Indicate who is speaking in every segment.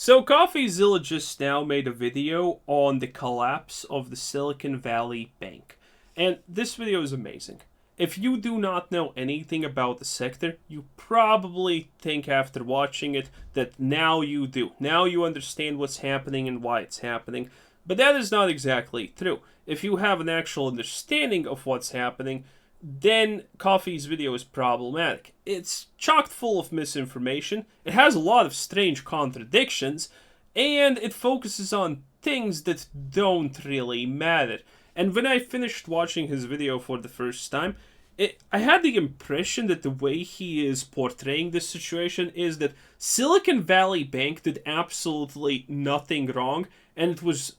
Speaker 1: So Coffeezilla just now made a video on the collapse of the Silicon Valley Bank. And this video is amazing. If you do not know anything about the sector, you probably think after watching it that now you do. Now you understand what's happening and why it's happening. But that is not exactly true. If you have an actual understanding of what's happening, then Coffee's video is problematic. It's chock full of misinformation, it has a lot of strange contradictions, and it focuses on things that don't really matter. And when I finished watching his video for the first time, I had the impression that the way he is portraying this situation is that Silicon Valley Bank did absolutely nothing wrong, and it was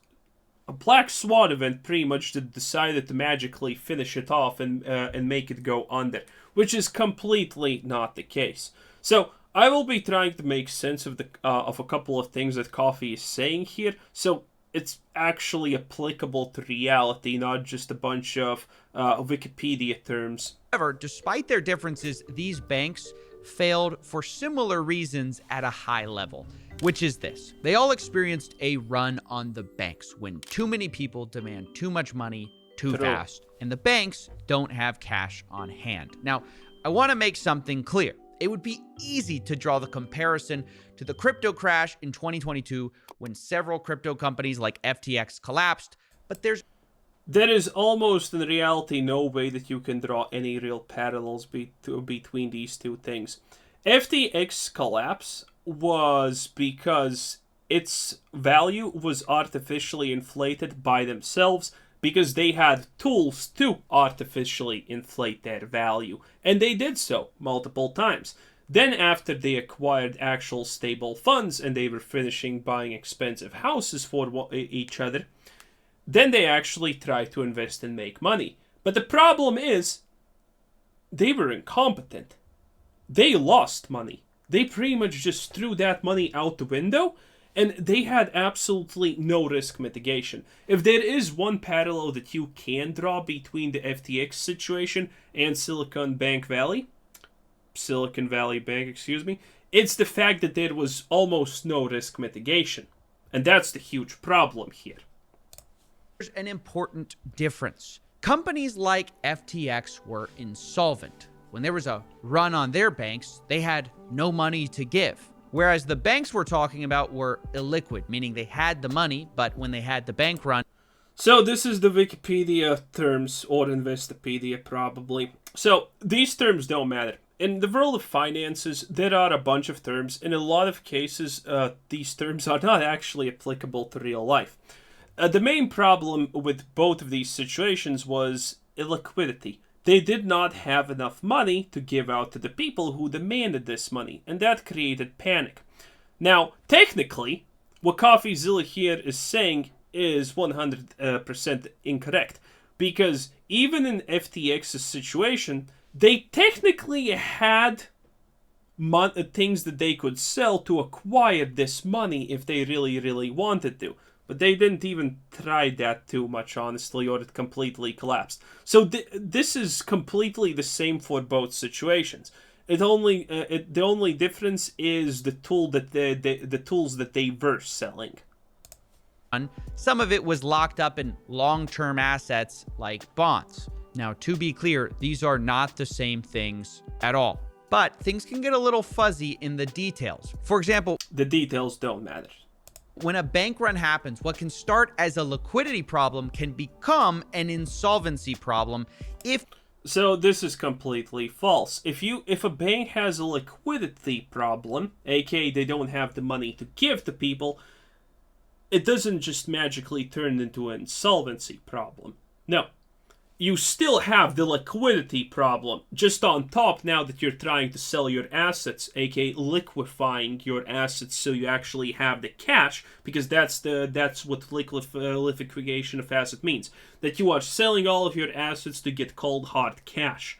Speaker 1: a black swan event pretty much that decided to magically finish it off and make it go under, which is completely not the case. So I will be trying to make sense of a couple of things that Coffee is saying here, so it's actually applicable to reality, not just a bunch of Wikipedia terms.
Speaker 2: However, despite their differences, these banks failed for similar reasons at a high level, which is this. They all experienced a run on the banks when too many people demand too much money too fast, and the banks don't have cash on hand. Now, I want to make something clear. It would be easy to draw the comparison to the crypto crash in 2022 when several crypto companies like FTX collapsed, but
Speaker 1: there is almost in reality no way that you can draw any real parallels between these two things. FTX collapse was because its value was artificially inflated by themselves because they had tools to artificially inflate their value, and they did so multiple times. Then after they acquired actual stable funds and they were finishing buying expensive houses for each other, then they actually tried to invest and make money. But the problem is, they were incompetent. They lost money. They pretty much just threw that money out the window, and they had absolutely no risk mitigation. If there is one parallel that you can draw between the FTX situation and Silicon Valley Bank, it's the fact that there was almost no risk mitigation. And that's the huge problem here.
Speaker 2: there's an important difference. Companies like FTX were insolvent. When there was a run on their banks, they had no money to give. Whereas the banks we're talking about were illiquid, meaning they had the money, but when they had the bank run...
Speaker 1: So this is the Wikipedia terms, or Investopedia probably. So these terms don't matter. In the world of finances, there are a bunch of terms. In a lot of cases, these terms are not actually applicable to real life. The main problem with both of these situations was illiquidity. They did not have enough money to give out to the people who demanded this money, and that created panic. Now, technically, what Coffeezilla here is saying is 100% incorrect, because even in FTX's situation, they technically had things that they could sell to acquire this money if they really, really wanted to. But they didn't even try that too much, honestly, or it completely collapsed. So this is completely the same for both situations. The only difference is the tool that the tools that they were selling.
Speaker 2: Some of it was locked up in long-term assets like bonds. Now, to be clear, these are not the same things at all. But things can get a little fuzzy in the details. For example,
Speaker 1: the details don't matter.
Speaker 2: When a bank run happens, what can start as a liquidity problem can become an insolvency problem
Speaker 1: So this is completely false. If a bank has a liquidity problem, aka they don't have the money to give to people, it doesn't just magically turn into an insolvency problem. No. You still have the liquidity problem, just on top now that you're trying to sell your assets, aka liquefying your assets so you actually have the cash, because that's what liquefaction of asset means. That you are selling all of your assets to get cold hard cash.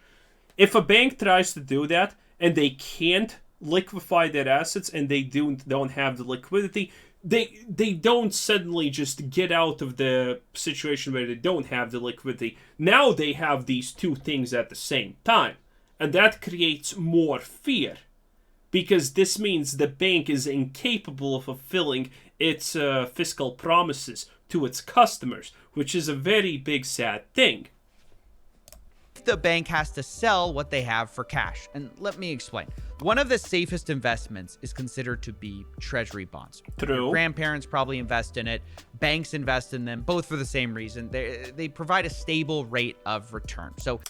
Speaker 1: If a bank tries to do that, and they can't liquefy their assets, and they don't have the liquidity, they don't suddenly just get out of the situation where they don't have the liquidity. Now they have these two things at the same time. And that creates more fear. because this means the bank is incapable of fulfilling its fiscal promises to its customers, which is a very big sad thing.
Speaker 2: The bank has to sell what they have for cash. And let me explain. One of the safest investments is considered to be treasury bonds.
Speaker 1: True.
Speaker 2: Your grandparents probably invest in it. Banks invest in them, both for the same reason. They provide a stable rate of return. So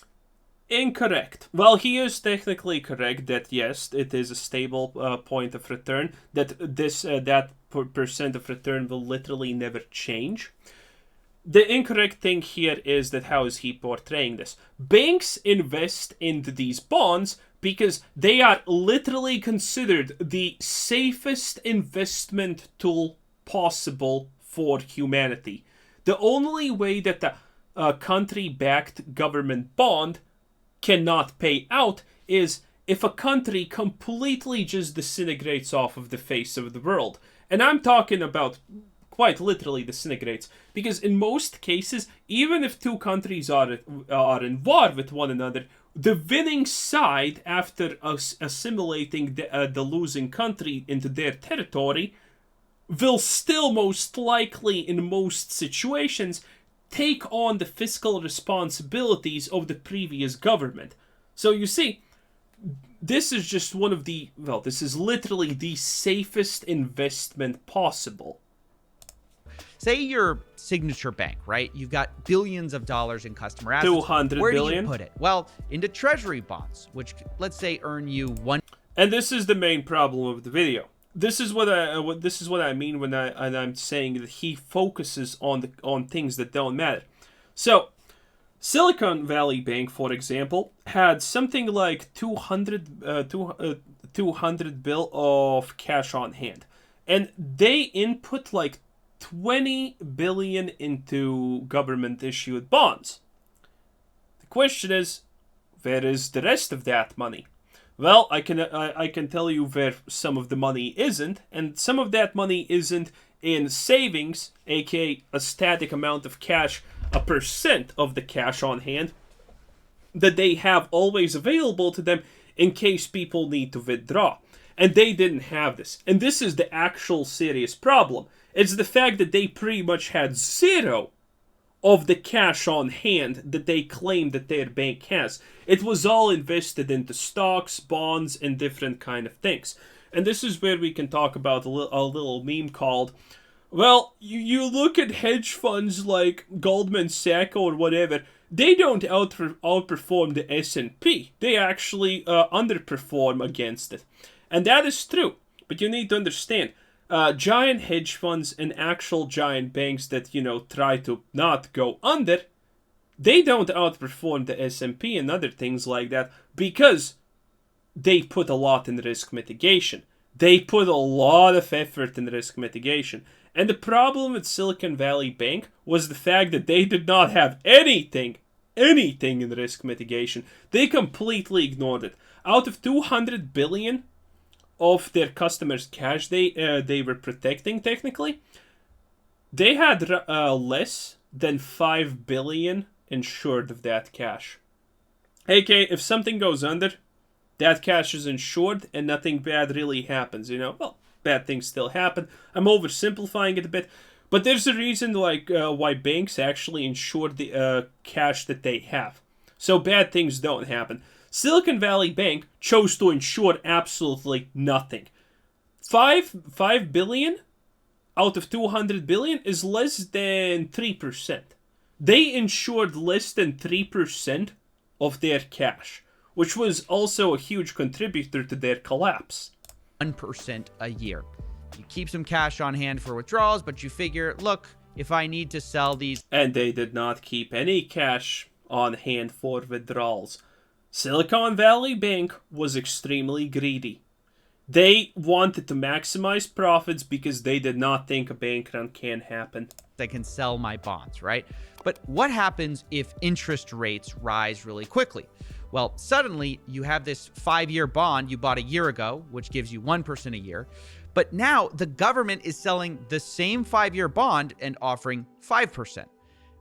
Speaker 1: incorrect. Well, he is technically correct that yes, it is a stable point of return, that that percent of return will literally never change. The incorrect thing here is that how is he portraying this? Banks invest into these bonds because they are literally considered the safest investment tool possible for humanity. The only way that the country-backed government bond cannot pay out is if a country completely just disintegrates off of the face of the world. And I'm talking about quite literally disintegrates, because in most cases, even if two countries are in war with one another, the winning side, after assimilating the losing country into their territory, will still most likely, in most situations, take on the fiscal responsibilities of the previous government. So you see, this is just one of the, well, this is literally the safest investment possible.
Speaker 2: say your signature bank, right? You've got billions of dollars in customer assets.
Speaker 1: 200
Speaker 2: Where
Speaker 1: billion.
Speaker 2: do you put it? Well, into treasury bonds, which let's say earn you one.
Speaker 1: And this is the main problem of the video. This is what I mean when I'm saying that he focuses on things that don't matter. So, Silicon Valley Bank, for example, had something like 200 bill of cash on hand, and they input like 20 billion into government issued bonds. The question is, where is the rest of that money? Well, I can tell you where some of the money isn't, and some of that money isn't in savings, aka a static amount of cash, a percent of the cash on hand that they have always available to them in case people need to withdraw. And they didn't have this. And this is the actual serious problem. It's the fact that they pretty much had zero of the cash on hand that they claim that their bank has. It was all invested into stocks, bonds, and different kind of things. And this is where we can talk about a little meme called, well, you look at hedge funds like Goldman Sachs or whatever, they don't outperform the S&P. They actually underperform against it. And that is true. But you need to understand, giant hedge funds and actual giant banks that, try to not go under, they don't outperform the S&P and other things like that because they put a lot in risk mitigation. They put a lot of effort in risk mitigation. And the problem with Silicon Valley Bank was the fact that they did not have anything in risk mitigation. They completely ignored it. Out of 200 billion of their customers' cash they were protecting, technically, they had less than 5 billion insured of that cash. Okay, if something goes under, that cash is insured and nothing bad really happens, Well, bad things still happen. I'm oversimplifying it a bit, but there's a reason why banks actually insure the cash that they have. So bad things don't happen. Silicon Valley Bank chose to insure absolutely nothing. 5 billion out of 200 billion is less than 3%. They insured less than 3% of their cash, which was also a huge contributor to their collapse.
Speaker 2: 1% a year. You keep some cash on hand for withdrawals, but you figure, look, if I need to sell these...
Speaker 1: And they did not keep any cash on hand for withdrawals. Silicon Valley Bank was extremely greedy. They wanted to maximize profits because they did not think a bank run can happen.
Speaker 2: I can sell my bonds, right? But what happens if interest rates rise really quickly? Well, suddenly you have this 5-year bond you bought a year ago, which gives you 1% a year. But now the government is selling the same 5-year bond and offering 5%.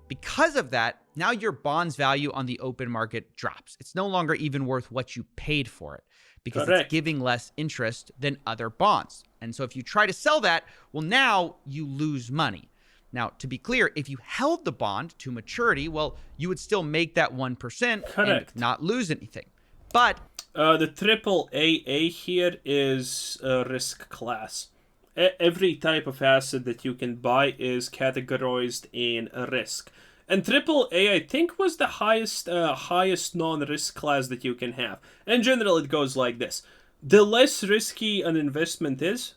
Speaker 2: Because of that, now your bond's value on the open market drops. It's no longer even worth what you paid for it because
Speaker 1: Correct.
Speaker 2: it's giving less interest than other bonds. And so if you try to sell that, well, now you lose money. Now, to be clear, if you held the bond to maturity, well, you would still make that 1%
Speaker 1: Correct.
Speaker 2: and not lose anything. But
Speaker 1: the triple AA here is risk class. Every type of asset that you can buy is categorized in a risk. And triple A, I think, was the highest non-risk class that you can have. In general, it goes like this. The less risky an investment is,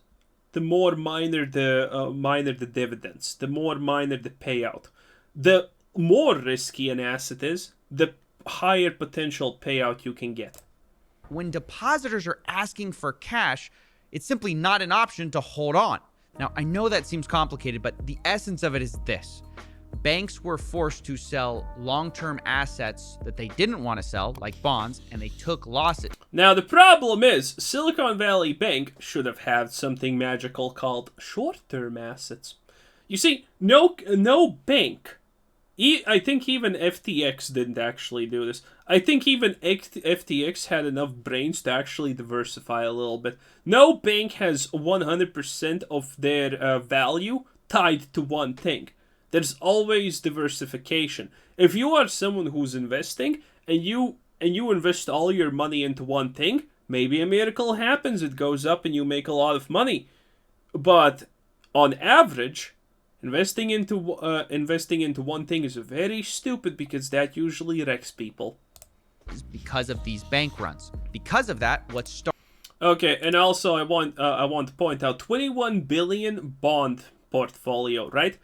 Speaker 1: the more minor the dividends, the more minor the payout. The more risky an asset is, the higher potential payout you can get.
Speaker 2: when depositors are asking for cash, it's simply not an option to hold on. Now, I know that seems complicated, but the essence of it is this. Banks were forced to sell long-term assets that they didn't want to sell, like bonds, and they took losses.
Speaker 1: Now, the problem is, Silicon Valley Bank should have had something magical called short-term assets. You see, no bank, I think even FTX didn't actually do this. I think even FTX had enough brains to actually diversify a little bit. No bank has 100% of their value tied to one thing. There's always diversification. If you are someone who's investing and you invest all your money into one thing, maybe a miracle happens, it goes up and you make a lot of money. But on average, investing into one thing is very stupid because that usually wrecks people.
Speaker 2: Because of these bank runs. Because of that, what started...
Speaker 1: Okay, and also I want to point out 21 billion bond portfolio, right?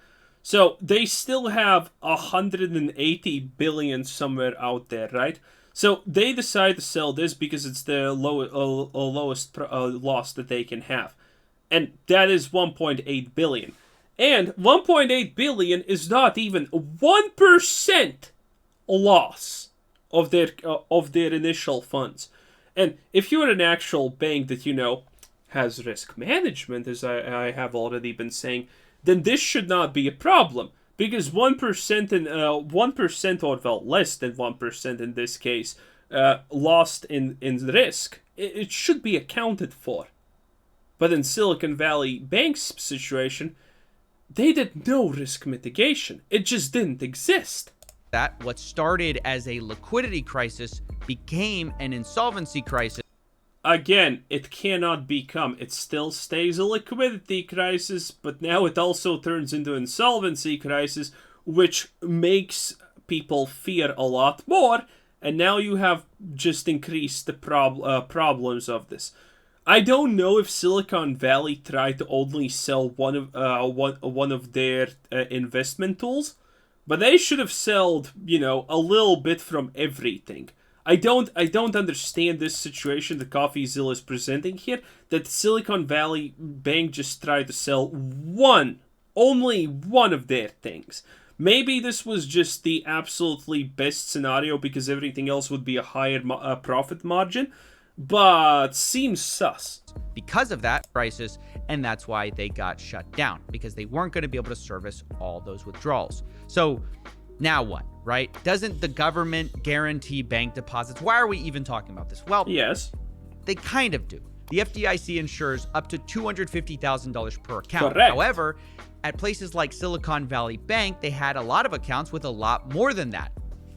Speaker 1: So they still have 180 billion somewhere out there, right? So they decide to sell this because it's the lowest loss that they can have. And that is 1.8 billion. And 1.8 billion is not even 1% loss of their initial funds. And if you're an actual bank that, has risk management, as I have already been saying, then this should not be a problem. Because 1% and 1% or less than 1% in this case, lost in risk, it should be accounted for. But in Silicon Valley Bank's situation, they did no risk mitigation. It just didn't exist.
Speaker 2: That what started as a liquidity crisis became an insolvency crisis.
Speaker 1: Again, it cannot become. It still stays a liquidity crisis, but now it also turns into an insolvency crisis, which makes people fear a lot more, and now you have just increased the problems of this. I don't know if Silicon Valley tried to only sell one of their investment tools, but they should have sold, a little bit from everything. I don't understand this situation that Coffeezilla is presenting here, that Silicon Valley Bank just tried to sell only one of their things. Maybe this was just the absolutely best scenario because everything else would be a higher profit margin, but seems sus.
Speaker 2: Because of that crisis, and that's why they got shut down, because they weren't going to be able to service all those withdrawals. So now what, right? Doesn't the government guarantee bank deposits? Why are we even talking about this? Well,
Speaker 1: yes,
Speaker 2: they kind of do. The FDIC insures up to $250,000 per account.
Speaker 1: Correct.
Speaker 2: However, at places like Silicon Valley Bank, they had a lot of accounts with a lot more than that.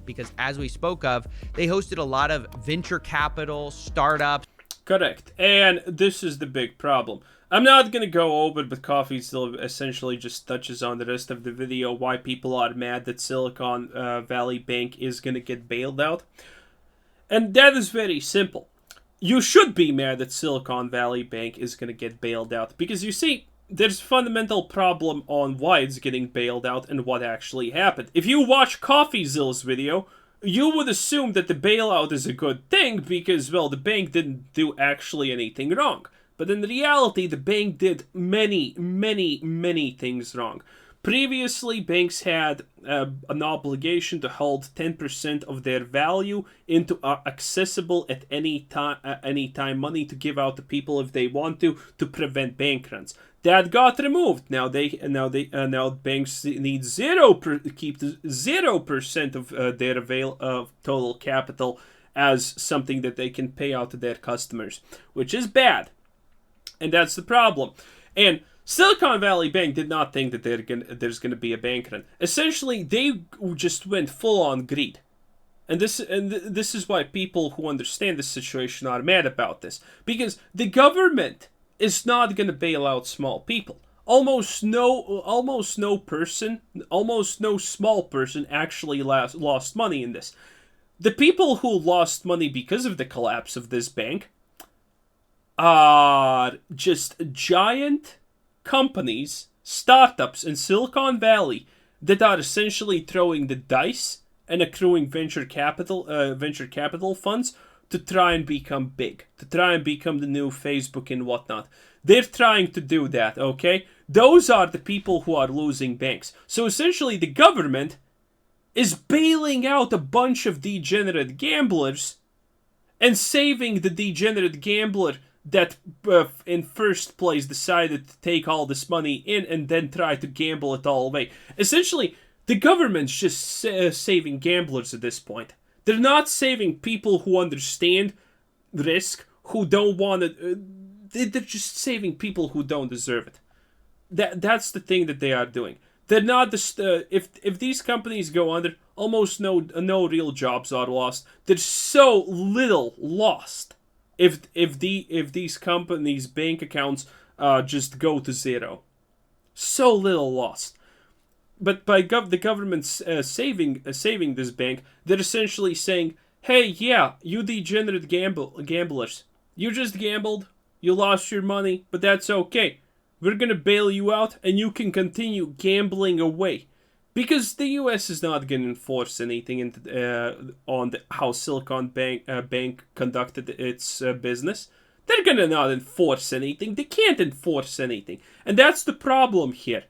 Speaker 2: Because as we spoke of, they hosted a lot of venture capital, startups.
Speaker 1: Correct. And this is the big problem. I'm not going to go over it, but Coffeezilla essentially just touches on the rest of the video why people are mad that Silicon Valley Bank is going to get bailed out. And that is very simple. You should be mad that Silicon Valley Bank is going to get bailed out. Because you see, there's a fundamental problem on why it's getting bailed out and what actually happened. If you watch Coffeezilla's video, you would assume that the bailout is a good thing because, the bank didn't do actually anything wrong. But in reality, the bank did many, many, many things wrong. Previously, banks had an obligation to hold 10% of their value into accessible at any time money to give out to people if they want to prevent bank runs. That got removed. Now banks need keep 0% of their total capital as something that they can pay out to their customers, which is bad, and that's the problem. And Silicon Valley Bank did not think that there's going to be a bank run. Essentially, they just went full on greed. And this is why people who understand this situation are mad about this. Because the government is not going to bail out small people. Almost no small person actually lost money in this. The people who lost money because of the collapse of this bank are just giant companies, startups in Silicon Valley that are essentially throwing the dice and accruing venture capital funds to try and become big, to try and become the new Facebook and whatnot. They're trying to do that, okay? Those are the people who are losing banks. So essentially the government is bailing out a bunch of degenerate gamblers and saving the degenerate gambler that in first place decided to take all this money in and then try to gamble it all away. Essentially, the government's just saving gamblers at this point. They're not saving people who understand risk, who don't want to... They're just saving people who don't deserve it. That's the thing that they are doing. They're not if these companies go under, almost no real jobs are lost. There's so little lost if these companies' bank accounts just go to zero. So little lost. But by the government's saving this bank, they're essentially saying, hey, yeah, you degenerate gamblers, you just gambled, you lost your money, but that's okay. We're going to bail you out, and you can continue gambling away. Because the U.S. is not going to enforce anything on how Silicon Bank conducted its business. They're going to not enforce anything. They can't enforce anything. And that's the problem here.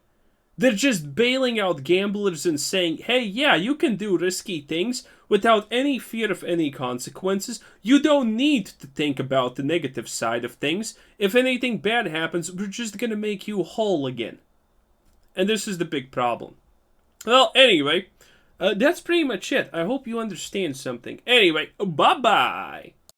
Speaker 1: They're just bailing out gamblers and saying, hey, yeah, you can do risky things without any fear of any consequences. You don't need to think about the negative side of things. If anything bad happens, we're just going to make you whole again. And this is the big problem. Well, anyway, that's pretty much it. I hope you understand something. Anyway, bye-bye.